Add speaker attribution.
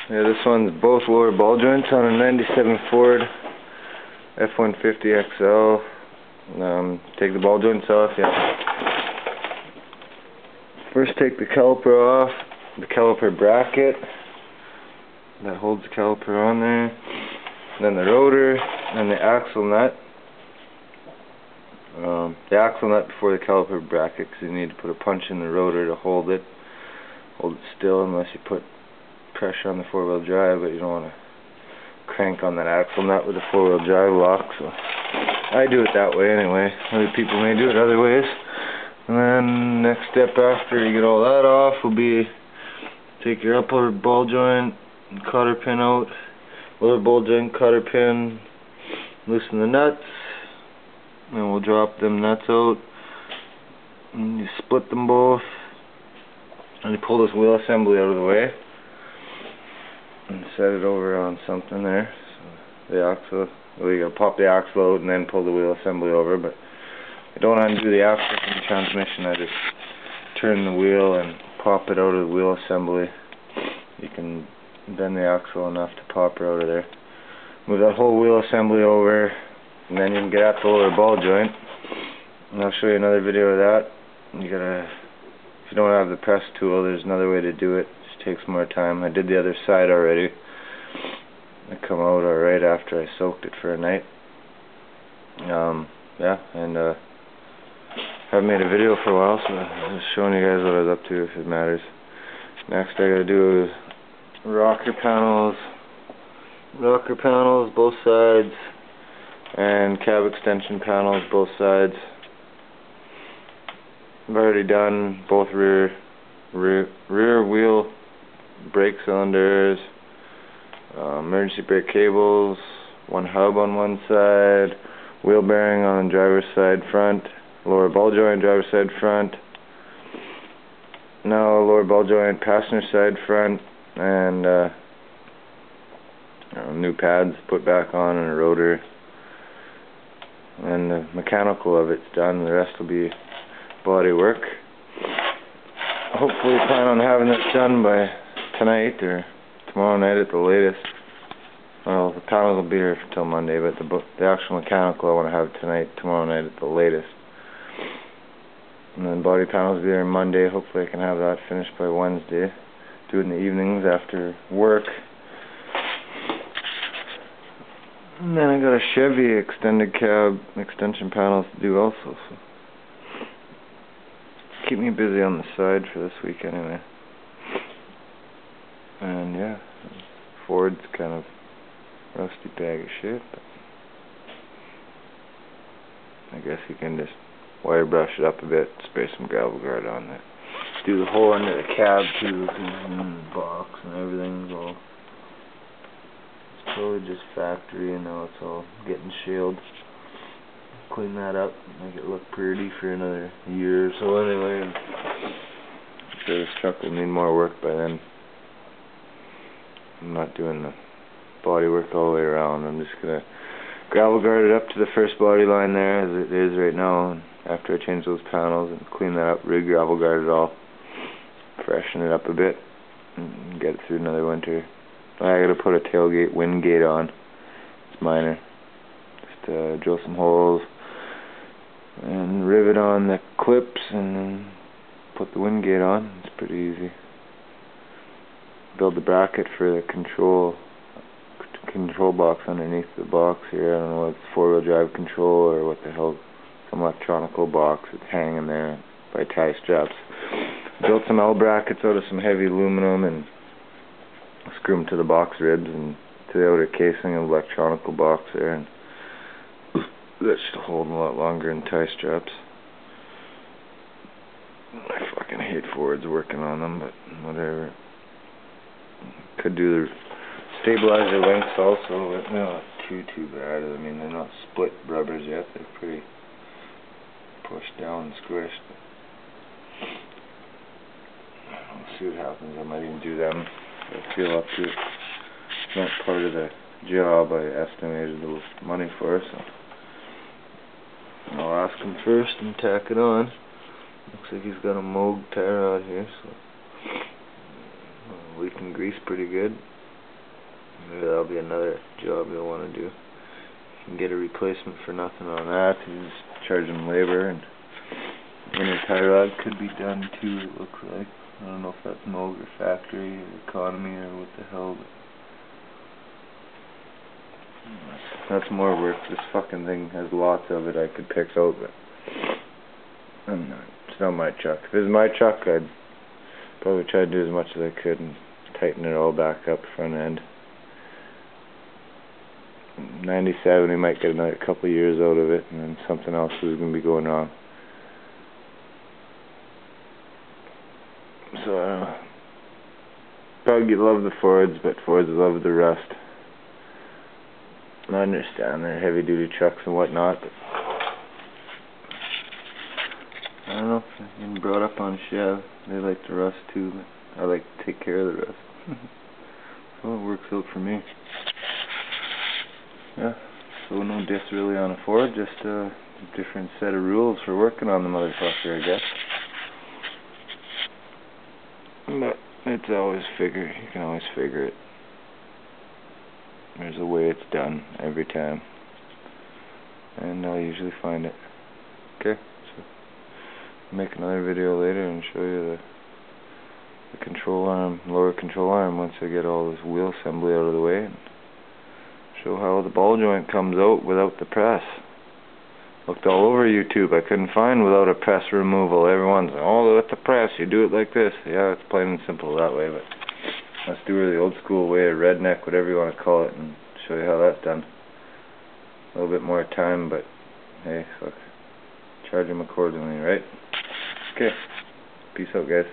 Speaker 1: Yeah, this one's both lower ball joints on a 97 Ford F150 XL. Take the ball joints off, yeah. First take the caliper off, the caliper bracket that holds the caliper on there, then the rotor, and the axle nut. The axle nut before the caliper bracket, because you need to put a punch in the rotor to hold it still, unless you put pressure on the four-wheel drive, but you don't want to crank on that axle nut with the four-wheel drive lock, so I do it that way anyway. Other people may do it other ways. And then next step after you get all that off will be take your upper ball joint and cotter pin out, lower ball joint cotter pin, loosen the nuts, and we'll drop them nuts out, and you split them both, and you pull this wheel assembly out of the way and set it over on something there. So the axle, well, you gotta pop the axle out and then pull the wheel assembly over, but I don't undo the axle from the transmission. I just turn the wheel and pop it out of the wheel assembly. You can bend the axle enough to pop her out of there. Move that whole wheel assembly over, and then you can get at the lower ball joint. And I'll show you another video of that. You gotta, if you don't have the press tool, there's another way to do it. It just takes more time. I did the other side already. It come out alright after I soaked it for a night. Yeah, and I haven't made a video for a while, so I'm just showing you guys what I was up to, if it matters. Next I gotta do is rocker panels both sides, and cab extension panels both sides. I've already done both rear wheel brake cylinders, emergency brake cables, one hub on one side, wheel bearing on the driver's side front, lower ball joint driver's side front, now lower ball joint passenger side front, and new pads put back on and a rotor, and the mechanical of it's done. The rest will be body work. Hopefully plan on having this done by tonight or tomorrow night at the latest. Well, the panels will be here till Monday, but the actual mechanical I want to have tonight, tomorrow night at the latest. And then body panels will be here Monday. Hopefully I can have that finished by Wednesday. Do it in the evenings after work. And then I got a Chevy extended cab extension panels to do also. So keep me busy on the side for this week anyway. And yeah, Ford's kind of rusty bag of shit, but I guess you can just wire brush it up a bit, spray some gravel guard on it. Do the whole under the cab too, and the box and everything's all, it's totally just factory, and now it's all getting shielded. Clean that up, make it look pretty for another year or so anyway, and I'm sure this truck will need more work by then. I'm not doing the body work all the way around. I'm just gonna gravel guard it up to the first body line there as it is right now, and after I change those panels and clean that up, re-gravel guard it all, freshen it up a bit, and get it through another winter. I gotta put a tailgate wind gate on. It's minor. Just drill some holes and rivet on the clips and then put the wind gate on. It's pretty easy. Build the bracket for the control box underneath the box here. I don't know, it's four-wheel drive control or what the hell, some electronical box. It's hanging there by tie straps. Built some L brackets out of some heavy aluminum and screw them to the box ribs and to the outer casing of the electronical box there, and that should hold a lot longer than tie straps. I fucking hate Fords working on them, but whatever. Could do the stabilizer lengths also, but they're not too bad. I mean, they're not split rubbers yet. They're pretty pushed down and squished. We'll see what happens. I might even do them. I feel up to it. It's not part of the job I estimated the money for, so I'll ask him first and tack it on. Looks like he's got a Moog tie rod here, so leaking grease pretty good. Maybe that'll be another job you'll want to do. You can get a replacement for nothing on that. You just charge them labor, and inner tie rod could be done too, it looks like. I don't know if that's Moog or factory or economy or what the hell, but that's more work. This fucking thing has lots of it I could pick out, but it's not my chuck. If it was my chuck, I'd probably try to do as much as I could and tighten it all back up front end. 97, we might get another couple of years out of it, and then something else is going to be going wrong. So, probably love the Fords, but Fords love the rust. I understand they're heavy duty trucks and whatnot, but I don't know, I've been brought up on Chev. They like the rust too, but I like to take care of the rust. So it works out for me. Yeah, so no diss really on a Ford, just a different set of rules for working on the motherfucker, I guess. But it's always you can always figure it. There's a way it's done every time, and I'll usually find it. Okay, so I'll make another video later and show you the control arm, lower control arm, once I get all this wheel assembly out of the way, and show how the ball joint comes out without the press. Looked all over YouTube, I couldn't find without a press removal. Everyone's, oh, with the press, you do it like this. Yeah, it's plain and simple that way, but let's do it the old school way, or redneck, whatever you want to call it, and show you how that's done. A little bit more time, but hey, fuck. Charge them accordingly, right? Okay. Peace out, guys.